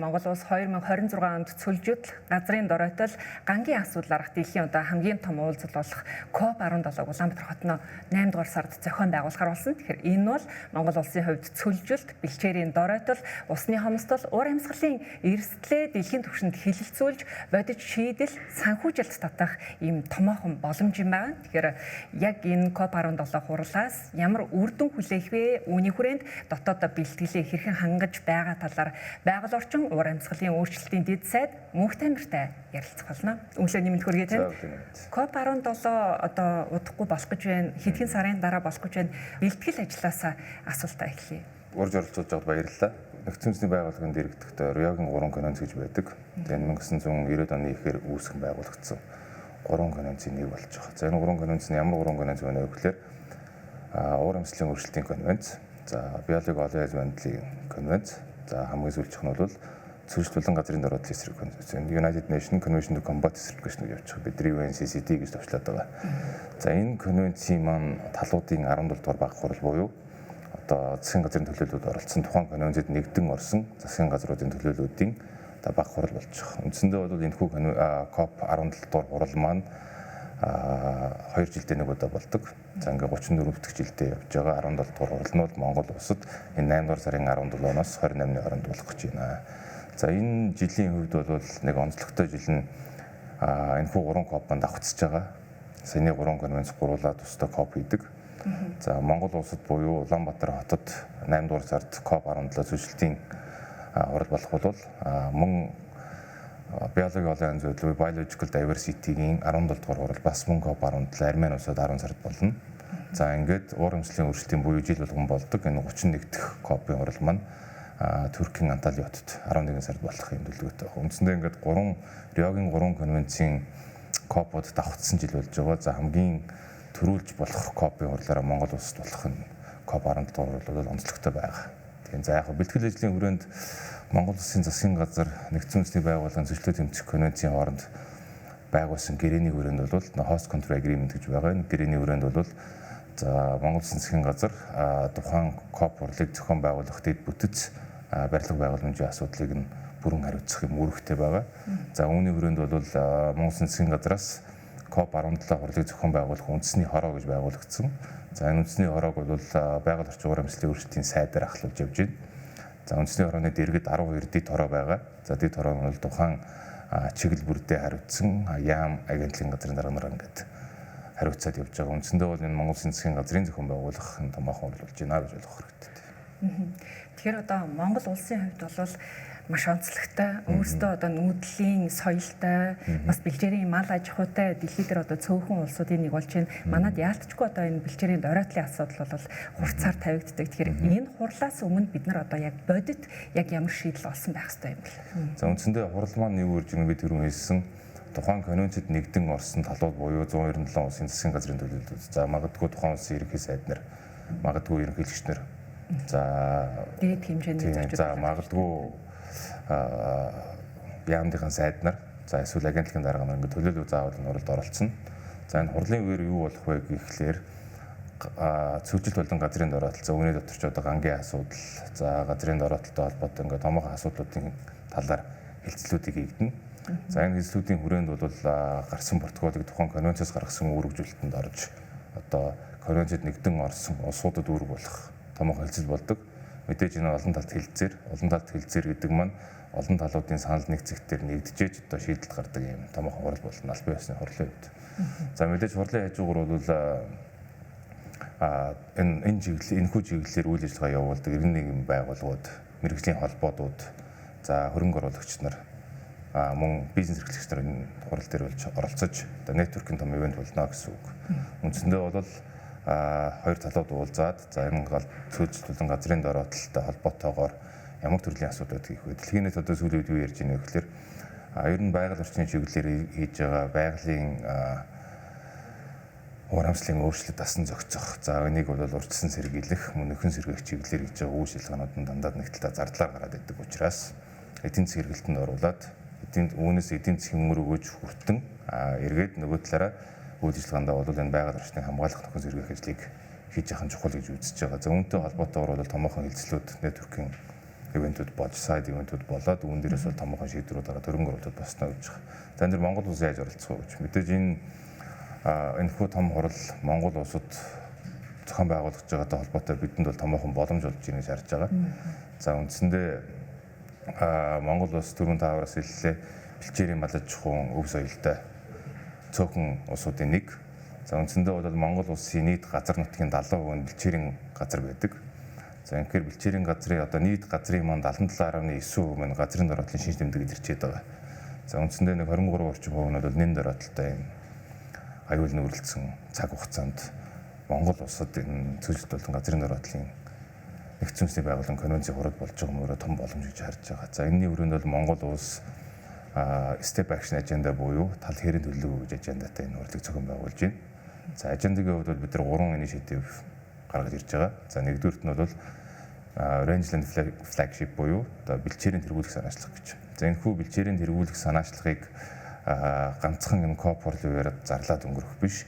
Монгол улс 2026 онд цөлжил газрын доройтол гангийн асуудлаар дэлхийн одоо хамгийн том уулзал болох COP17-г Улаанбаатар хотноо 8 дугаар сард зохион байгуулахар болсон. Тэгэхээр энэ бол Монгол улсын хувьд цөлжилт, бэлчээрийн доройтол, усны хомсдол, ур амьсгалын эрсдлээ дэлхийн түвшинд хилэлцүүлж, бодит шийдэл, санхүүжилт татах ийм томоохон боломж юм байна. Тэгэхээр яг энэ COP17 хурлаас ямар үр дүн хүлээх вэ? Үүний хүрээнд дотоодоо бэлтгэлээ хэрхэн хангаж байгаа талаар байгаль орчин, ур амьсгалын өөрчлөлтийн дэд сайд Мөнх Тамиртай ярилцах болно. Өглөөний мэнд хүргэе тань. COP17 одоо удахгүй болох гэж байна. Хэдхэн сарын дараа болох гэж байна. Бэлтгэл ажлаасаа асуултаа эхлэе. Урьж оролцуулж байгаад баярлалаа. Нэгдсэн үндэсний байгууллагын дэргэдэгтээ Риогийн 3 конвенц гэж байдаг. Тэгээд 1990 оны ихээр үүсгэн байгуулагдсан 3 конвенцийн нэг болж байгаа. За энэ 3 конвенц нь ямар 3 конвенц вэ гэхээр ур амьсгалын өөрчлөлтийн конвенц, за биологийн олон яз мандлын конвенц, за хамгийн сүүлчийнх нь бол цөлжлүүлэн газрын дороодлын эсрэг конвенц. United Nations Convention to Combat Discrimination гэж явж байгаа. Бидний UNCCD гэж төвчлээд байгаа. За энэ конвенцийн маань талуудын 17 дугаар баг хурал буюу одоо засгийн газрын төлөөлөлд оролцсон тухайн конвенцэд нэгдэн орсон засгийн газруудын төлөөллүүдийн баг хурал болж байгаа. Үндсэндээ бол энэхүү COP17 дугаар хурал маань 2 жилдээ нэг удаа болдог. За ингээ 34 дэх жилдээ явж байгаа 17 дугаар хурал нь бол Монгол улсад энэ 8 дугаар сарын 17-оос 28-ны хооронд болох гэж байна. За энэ жилийн хувьд бол нэг онцлогтой жил нь энэхүү 3 COP-анд давхцаж байгаа. Саяны 3 конвенц гуруулаад тусдаа COP хийдэг. За Монгол улсад буюу Улаанбаатар хотод 8 дугаар сард COP17 зөвшөлтийн хурал болох бол мөн биологийн олон янз бүрийн biological diversity-гийн 17 дугаар хурал бас мөн COP17 Армени улсад 10 сард болно. За ингээд ур амьсгалын өөрчлөлтийн буюу жил болгон болдог энэ 31 дахь COP-ийн хурал маань Туркийн Анталия хотод 11 сард болох юм төлөвлөгөөтэй байна. Үндсэндээ ингээд Риогийн 3 конвенцийн COP-од давхцсан жил болж байгаа. За хамгийн төрүүлж болох COP-ийн хурлаараа Монгол улсад болох нь COP17 бол онцлогтой байгаа. Тэгэхээр за яг бэлтгэл ажлын хүрээнд Монгол улсын засгийн газар нэгдсэн үндэсний байгууллагын зөвчлөө тэмцэх конвенцийн хооронд байгуулсан гэрээний хүрээнд бол Host Country Agreement гэж байгаа. Энэ гэрээний хүрээнд бол за Монгол улсын засгийн газар тухайн COP хурлыг зохион байгуулах дэд бүтэц барилга байгууламжийн асуудлыг нь бүрэн хариуцах юм үүрэгтэй байгаа. За үүний хүрээнд бол Монгол улсын засгийн газраас COP17 хурлыг зохион байгуулах үндэсний хороо гэж байгуулагдсан. За энэ үндэсний хороог бол байгаль орчин ур амьсгалын өөрчлөлтийн сайдаар ахлуулж явж байна. За үндэсний хорооны дэргэд 12 дэд хороо байгаа. За дэд хороо нь бол тухайн чиглэл бүрдээ хариуцсан яам агентлагийн газрын дарга ингээд хариуцаад явж байгаа. Үндсэндээ бол энэ Монгол улсын засгийн газрын зохион байгуулах томоохон хурал болж байна гэж ойлгох хэрэгтэй. Тэгэхээр одоо Монгол улсын хувьд бол маш онцлогтой, өөрсдөө одоо нүүдлийн соёлтой, бас бэлчээрийн мал аж ахуйтай дэлхийд дээр одоо цөөхөн улсуудын нэг болж байна. Манад яалтчгүй одоо энэ бэлчээрийн доройтлын асуудал бол хурцаар тавигддаг. Тэгэхээр энэ хурлаас өмнө бид нар одоо яг бодит яг ямар шийдэл олсон байх ёстой юм бэ? За үндсэндээ хурал маань юу гэж би түрүүн хэлсэн тухайн конвенцэд нэгдэн орсон талууд буюу 197 улсын засгийн газрын төлөөлөлд. За магадгүй тухайн улсын ерөнхий сайд нар, магадгүй ерөнхийлөгч нар. За дээд хэмжээний зочид. За магадгүй яамдын сайд нар, за эсвэл агентлагийн дарга нар ингээд төлөөлөв заавал энэ хуралд оролцсон. За энэ хурлын үеэр юу болох вэ гэхлээр цөвжилт болон газрын дороотлол, үүний дотор ч одоо гангийн асуудал, за газрын дороотлолтой холбоотой ингээд томоохон асуудлуудын талаар хэлцлүүдийг хийгдэнэ. За энэ хэлцлүүдийн хүрээнд бол гарсан протоколыг тухайн конвенцээс гаргасан үүрэгжүүлэлтэнд орж одоо конвенцэд нэгдэн орсон улсуудад үүрэг болох томоохон хэлцэл болдог. Мэдээж энэ олон талт хэлцээр гэдэг маань олон талуудын санал нэгцэгтэр нэгдэжээж одоо шийдэлд гардаг юм томоохон хурал болно аль бие усны хурлын үед. За мэдээж хурлын хажуугаар бол энэ чиглэл энэхүү чиглэлээр үйл ажиллагаа явуулдаг иргэн нийгмийн байгууллагууд, мэргэжлийн холбоодууд, за хөрөнгө оруулагч нар мөн бизнес эрхлэгч нар энэ хурал дээр болж оролцож одоо network-ийн том ивент болно гэсэн үг. Үндсэндээ бол хоёр талууд уулзаад за энэ цөлжлүүлэн газрын дороотлолтой холбоотойгоор ямар төрлийн асуудлууд хийх вэ? Дэлхийн нийт одоо сүүлийн үед юу ярьж байна вэ гэхээр ер нь байгаль орчны чиглэлээр хийж байгаа байгалийн ур амьсгалын өөрчлөлт дасан зохицох. За энийг бол урьдчилан сэргийлэх, мөн нөхөн сэргээх чиглэлээр хийж байгаа үйл ажиллагаанууд нь дандаа нэг талаа зардлаар гараад идэг учраас эдийн засгийн хэрэгэлтэнд оруулаад үүнээс эдийн засгийн мөр өгөөж хүртэн эргээд нөгөө талаараа үйл ажиллагаандаа бол энэ байгаль орчныг хамгаалах нөхөн сэргээх ажлыг хийж яхан чухал гэж үзэж байгаа. За үүнтэй холбоотойгоор бол томоохон хэлцлүүд network-ийн ивентүүд болж, сайд ивентүүд болоод үүн дээрээс бол томоохон шийдвэрүүд гараад хөрөнгө оруулалт босноо гэж байна. За энэ дэр Монгол улс яаж оролцох вэ гэж. Мэдээж энэ хүү том хурал Монгол улсад зохион байгуулагдж байгаатай холбоотой бидэнд бол томоохон боломж болж ирнэ гэж харж байгаа. За үндсэндээ Монгол улс түрүүн таавараас хэллээ бэлчээрийн малаж чухал өв соёлтой цөөхөн улсуудын нэг. За үндсэндээ бол Монгол улсын нийт газар нутгийн 70% нь бэлчээрийн газар байдаг. За инхээр бэлчээрийн газрын одоо нийт газрын маань 77.9% нь газрын дороотлын шинж тэмдэг илэрчээд байгаа. За үндсэндээ нэг 23 орчим хувь нь бол нэн дороотолтой юм аюул нүүрэлцсэн цаг хугацаанд Монгол улсад энэ цэцэлт болон газрын дороотлын нэгдсэн үндэсний байгууллагын конвенцийн хурал болж байгаа мөрөө том боломж гэж харж байгаа. За энэний өрөөнд бол Монгол улс step action agenda буюу тал хэрийн төлөв гэж ажендатай энэ хурлыг зохион байгуулж байна. За ажендагийн хувьд бол бид нар 3 инициатив гаргаж ирж байгаа. За нэгдүгürt нь бол Rangeland flagship буюу одоо бэлчээрийн тэргүүлэх санаачлах гэж. За энэ хүү бэлчээрийн тэргүүлэх санаачлагыг ганцхан энэ коп хурлын яриад зарлаад өнгөрөх биш.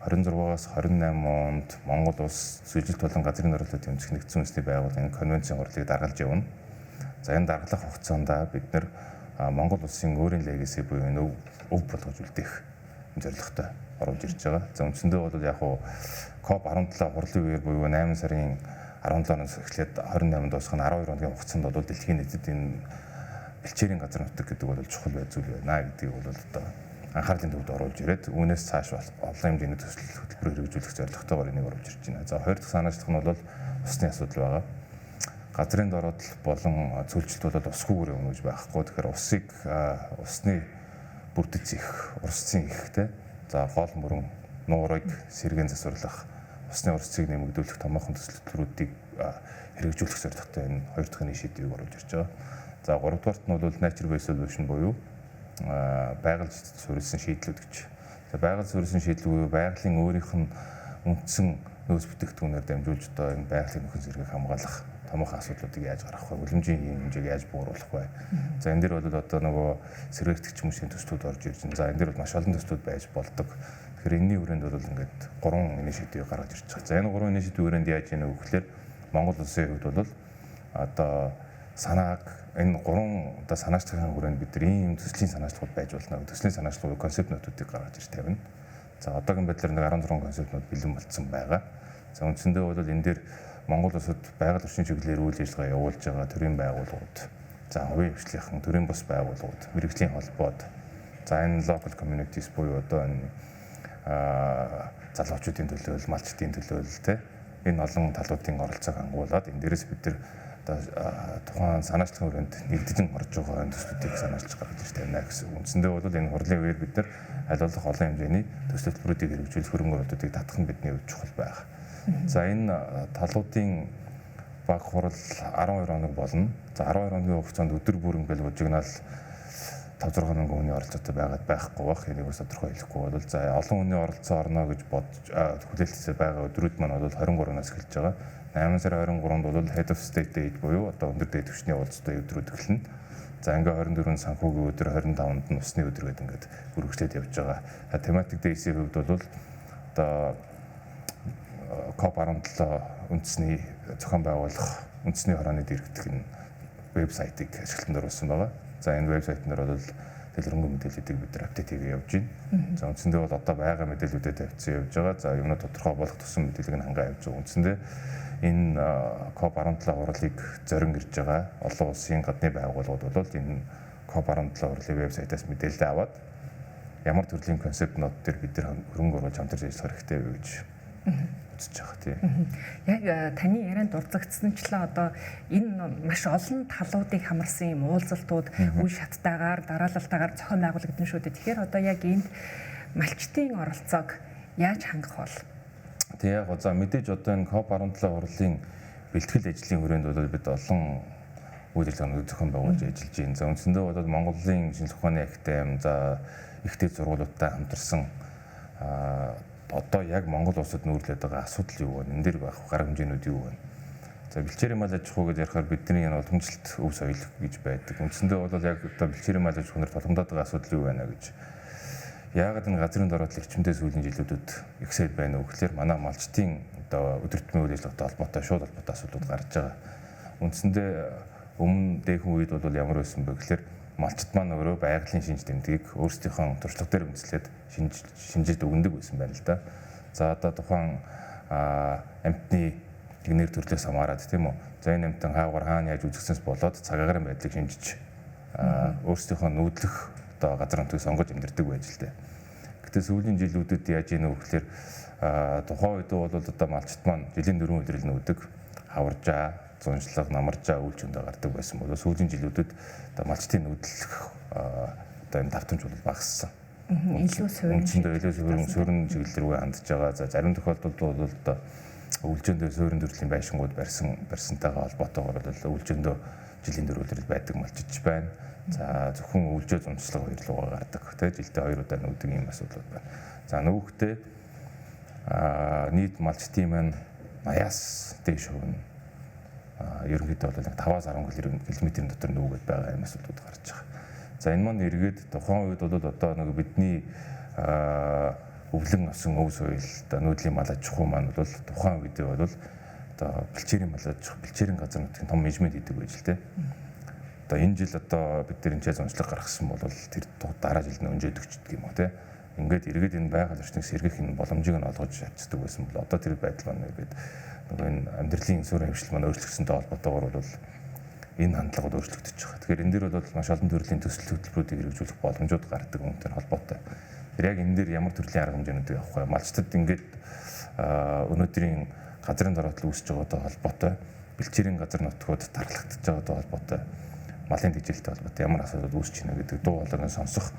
26-аас 28 онд Монгол улс Сүлжилт болон газрын дороотлын тэмцэх нэгдсэн үндэсний байгууллагын конвенцийн хурлыг даргалж явна. За энэ даргалах хугацаанд бид нар Монгол улсын өөрийн легаси буюу энэ өв болгож үлдээх зорилготой оруулж ирж байгаа. За үндсэндээ бол яг КОП 17 хурлын үеэр буюу 8 сарын 17-наас эхлээд 28-нд дуусах нь 12 хоногийн хугацаанд бол дэлхийн нийтэд энэ бэлчээрийн газар нутаг гэдэг бол чухал зүйл байна гэдгийг бол одоо анхаарлын төвд оруулж ирээд үүнээс цааш олон хэмжээний төсөл хөтөлбөр хэрэгжүүлэх зорилготойгоор энийг оруулж ирж байна. За хоёр дахь санаачлах нь бол усны асуудал байгаа. Газрын дороотл болон цөлжилт бол усгүйгээр явна гэж байхгүй. Тэгэхээр усыг усны бүрдэц их, урсцын ихтэй. За гол мөрөн нуурыг сэргээн засварлах, усны урсцыг нэмэгдүүлэх томоохон төсөл хөтөлбөрүүдийг хэрэгжүүлэх зорилготой энэ хоёр дахь инициативыг оруулж ирж байгаа. За гурав дахьт нь бол nature based solution буюу байгаль суурилсан шийдлүүд гэж. За байгаль суурилсан шийдэл буюу байгалийн өөрийнх нь үндсэн нөөц бүтээгдэхүүнээр дамжуулж одоо энэ байгалийн нөхөн зэргийг хамгаалах томоохон асуудлуудыг яаж гаргах вэ? Үлэмжийн хэмжээг яаж бууруулах вэ? За энэ дэр бол одоо нөгөө сэргээгдэх хүмүүсийн төслүүд орж ирж байна. За энэ дэр бол маш олон төслүүд байж болдог. Тэгэхээр энэний хүрээнд бол ингээд 3 инициатив гаргаж ирж байгаа. За энэ 3 инициатив хүрээнд яаж яах вэ гэхээр Монгол улсын хувьд бол одоо санааг энэ 3 одоо санаачлагын хүрээнд бид нар ийм төслийн санаачлагууд байж болно. Төслийн санаачлагууд концепт нотуудыг гаргаж ирж тавина. За одоогийн байдлаар нэг 16 концепт нот бэлэн болцсон байгаа. За үндсэндээ бол энэ дээр Монгол улсад байгаль орчин чиглэлээр үйл ажиллагаа явуулж байгаа төрийн байгууллагууд, за хувийн хвшлийнхан төрийн бус байгууллагууд, мэрэгжлийн холбоод, за энэ local communities буюу одоо энэ залуучуудын төлөөлөл, малчдын төлөөлөл те энэ олон талуудын оролцоог хангуулад энэ дээрээс бид нар тухайн санаачлагын хүрээнд нэгдэж орж байгаа энэ төслүүдийг санаачилж гаргаж ирж тавина гэсэн. Үндсэндээ бол энэ хурлын үеэр бид нар аль болох олон хэмжээний төсөл хөтөлбөрүүдийг хэрэгжүүлэх хөрөнгө оруулалтыг татах нь бидний хувьд чухал байна. За энэ талуудын баг хурал 12 хоног болно. За 12 хоногийн хугацаанд өдөр бүр ингээл бужигнаал 5-6 мянган хүний оролцоотой байгаад байхгүй бах. Энийг бас тодорхой хэлэхгүй бол за олон хүний оролцоо орно гэж бодож хүлээлттэй байгаа өдрүүд маань бол 23-наас эхэлж байгаа. 8 сарын 23-нд бол Head of State Aid буюу одоо өндөр дээд түвшний уулзалтын өдрүүд эхэлнэ. За ингээ 24-нд санхүүгийн өдөр, 25-нд нь усны өдөр гэдэг ингээд үргэлжлээд явж байгаа. Thematic Days-ийн хувьд бол одоо КОП 17 үндэсний зохион байгуулах үндэсний хорооны дэргэдэх энэ вебсайтыг ашиглалтанд оруулсан байгаа. За энэ вебсайтн дээр бол дэлгэрэнгүй мэдээллүүдийг бид нар апдейт хийгээ явж байна. За үндсэндээ бол одоо байгаа мэдээллүүдэд тавьсан явж байгаа. За юмнууд тодорхой болох тусам мэдээллийг нь хангаа явж байгаа. Үндсэндээ энэ КОП 17 хурлыг зорин ирж байгаа олон улсын гадны байгууллагууд бол энэ КОП 17 хурлын вебсайтаас мэдээлэл аваад ямар төрлийн концепт нот дээр бид нар хөрөнгө оруулж хамтарч ажиллах хэрэгтэй вэ гэж үзэж байгаа тийм. Яг таны ярианд дурдсагдсанчлаа одоо энэ маш олон талуудыг хамарсан юм уулзалтууд үе шаттайгаар дараалалтайгаар зохион байгуулагдсан шүү дээ. Тэгэхээр одоо яг энд малчтын оролцоог яаж хангах бол? Тэг яг за мэдээж одоо энэ КОП 17 хурлын бэлтгэл ажлын хүрээнд бол бид олон үйл ажиллагаанууд зохион байгуулж ажиллаж байна. За үндсэндээ бол Монголын шинжлэх ухааны академи за ихтэй сургуулиудтай хамтарсан одоо яг Монгол улсад нүүрлээд байгаа асуудал юу вэ? Энэ дээр байх гарга хэмжээнүүд юу вэ? За бэлчээрийн мал аж ахуй гэж ярихаар бидний энэ бол хүнжилт өв соёл гэж байдаг. Үндсэндээ бол яг одоо бэлчээрийн мал аж ахуйнаар толгомдоод байгаа асуудал юу байна гэж. Яагаад энэ газрын дороотлол эрчимтэй сүүлийн жилүүдэд ихсээд байна вэ гэхээр манай малчтын одоо өдөр тутмын үйл ажиллагаатай холбоотой шууд холбоотой асуудлууд гарч байгаа. Үндсэндээ өмнө дээхэн үед бол ямар байсан бэ гэхээр малчд маань өөрөө байгалийн шинж тэмдгийг өөрсдийнхөө туршлага дээр үндэслээд шинжилж өгнөдөг байсан байна л да. За одоо тухайн амьтны генер төрлөөс хамаарат тийм үү. За энэ амьтан хаагуур хаана яаж үзэгсэнс болоод цагаагаар байдлыг шинжиж өөрсдийнхөө нүүдлэх одоо газар нутгийг сонгож амьдардаг байж л дээ. Гэтэ сүүлийн жилүүдэд яаж ийм вэ гэхээр тухайн үед бол одоо малчд маань жилийн 4 өдрөл нүүдэг, хаваржаа, зуншлаг, намаржаа үйл зөндөө гардаг байсан бол сүүлийн жилүүдэд одоо малчдын нүүдлэх одоо энэ давтамж бол багассан. Илүү суурин суурин чиглэл рүү хандж байгаа. За зарим тохиолдолд бол одоо үйлчөндөө суурин төрлийн байшингууд барьсантайгаа холбоотойгоор бол үйлчөндөө жилийн 4 өдрөл байдаг малчиж байна. За зөвхөн үйлчөө зуншлаг хоёр руугаа гардаг. Тэ жилдээ 2 удаа нүүдэг юм асуудлууд байна. За нөгөөхдөө нийт малчтын маань 80-аас дээш хувь нь ерөнхийдөө бол 5-аас 10 км дотор нүүгээд байгаа юм асуудлууд гарч байгаа. За энэ маань эргээд тухайн үед бол одоо нэг бидний өвлөн осон өв соёл одоо нүүдлийн мал аж ахуй маань бол тухайн үедээ бол одоо бэлчээрийн мал аж ахуй, бэлчээрийн газар нутгийн том менежмент хийдэг байж л тэ. Одоо энэ жил одоо бид нар энэ зуншлаг гаргасан бол тэр дараа жилд нь өнжөөд өгчдөг юм уу те. Ингээд эргээд энэ байгаль орчныг сэргэх энэ боломжийг нь олгож чаддаг байсан бол одоо тэр байдал маань эргээд нөгөө энэ амьдралын суурин хвшил маань өөрчлөгдсөнтэй холбоотойгоор бол энэ хандлагууд өөрчлөгдөж байгаа. Тэгэхээр энэ дээр бол маш олон төрлийн төсөл хөтөлбөрүүдийг хэрэгжүүлэх боломжууд гардаг үүнтэй холбоотой. Тэр яг энэ дээр ямар төрлийн арга хэмжээнүүдийг авах вэ? Малчдад ингээд өнөөдрийн газрын дороотл үүсэж байгаатай холбоотой, бэлчээрийн газар нутгууд тарлагдж байгаатай холбоотой, малын дэвжээлтэй холбоотой ямар асуудал үүсэж байна гэдэг дуу хоолойг сонсох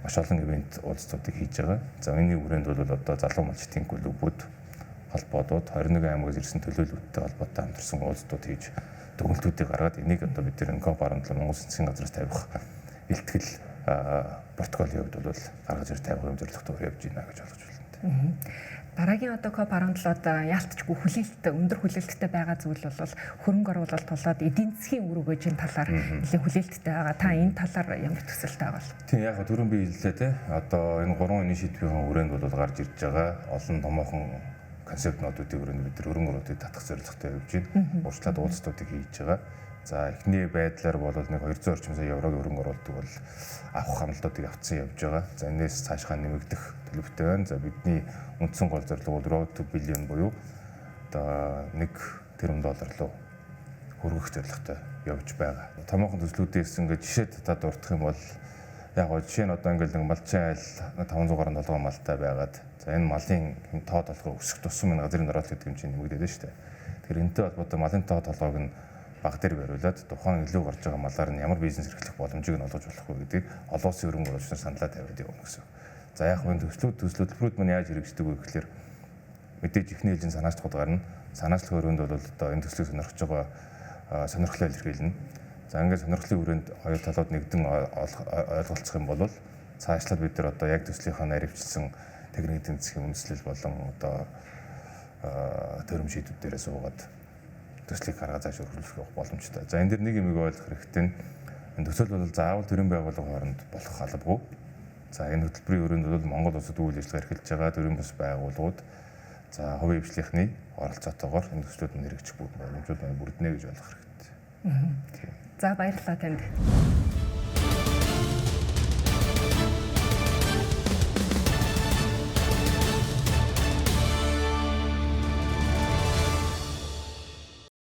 маш олон ивент уулзалтуудыг хийж байгаа. За энэний хүрээнд бол одоо залуу малчдын клубүүд, холбоодууд 21 аймагаас ирсэн төлөөлөлттэй холбоотой хамтарсан уулзалтууд хийж дүгнэлтүүдийг гаргаад энийг одоо бид нэр КОП 17 Монгол Засгийн газраас тавих илтгэл протоколын хувьд бол гаргаж ирж тавих юм зорилготой явж байна гэж ойлгож байна. Дараагийн одоо КОП 17-д яалтчгүй хүлээлттэй өндөр хүлээлттэй байгаа зүйл бол хөрөнгө оруулалт болоод эдийн засгийн үр өгөөжийн талаар нэлээд хүлээлттэй байгаа. Та энэ талаар ямар төсөлтэй байгаа бол? Тийм яг түрүүн би хэллээ те. Одоо энэ 3 инициативийн хүрээнд бол гарч ирж байгаа олон томоохон концептнуудын хүрээнд бид хөрөнгө оруулалтыг татах зорилготой явж байна. Урьдчилан уулзалтуудыг хийж байгаа. За эхний байдлаар бол нэг 200 орчим сая еврог хөрөнгө оруулалт бол авах хамлалтуудыг авцсан явж байгаа. За энэс цаашгаа нэмэгдэх төлөвтэй байна. За бидний үндсэн гол зорилго бол Road to Billion буюу одоо 1 тэрбум доллар руу хүргэх зорилготой явж байгаа. Томоохон төслүүдээс ингээд жишээ татаад урдах юм бол яг гоо жишээ нь одоо ингээд нэг малчин айл 500 гаруй 7 малтай байгаад за энэ малын тоо толгой өсөх тусам энэ газрын дороотл гэдэг хэмжээнд нэмэгдээд шүү дээ. Тэгэхээр энэтэй холбоотой малын тоо толгойг нь баг дээр бариулаад тухайн илүү гарч байгаа малаар нь ямар бизнес эрхлэх боломжийг нь олгож болох вэ гэдгийг олон улсын хөрөнгө оруулагч нар саналаа тавиад явна гэсэн. За яг энэ төслөдлбөрүүд маань яаж хэрэгждэг вэ гэхээр мэдээж ихний ээлжийн санаачлагууд гарна. Санаачлах өрөөнд бол одоо энэ төслийг сонирхож байгаа сонирхлоо илэрхийлнэ. За ингээд сонирхлын хүрээнд хоёр талууд нэгдэн ойлголцох юм бол цаашлаад бид нар одоо яг төслийнхаа наривчилсан техник эдийн засгийн үндэслэл болон одоо төрөм шийдвэр дээрээ суугаад төслийг гаргаж зааж өргөжлөх боломжтой. За энэ дэр нэг юм ойлгох хэрэгтэй нь энэ төсөл бол заавал төрийн байгууллагын хооронд болох албагүй. За энэ хөтөлбөрийн өрөөнд бол Монгол улсад үйл ажиллагаа эрхэлж байгаа төрийн бас байгууллагууд за хувийн хвшлийнхны оролцоотойгоор энэ төслүүд нь хэрэгжих боломжууд байна бүрднэ гэж ойлгох хэрэгтэй. За баярлалаа танд.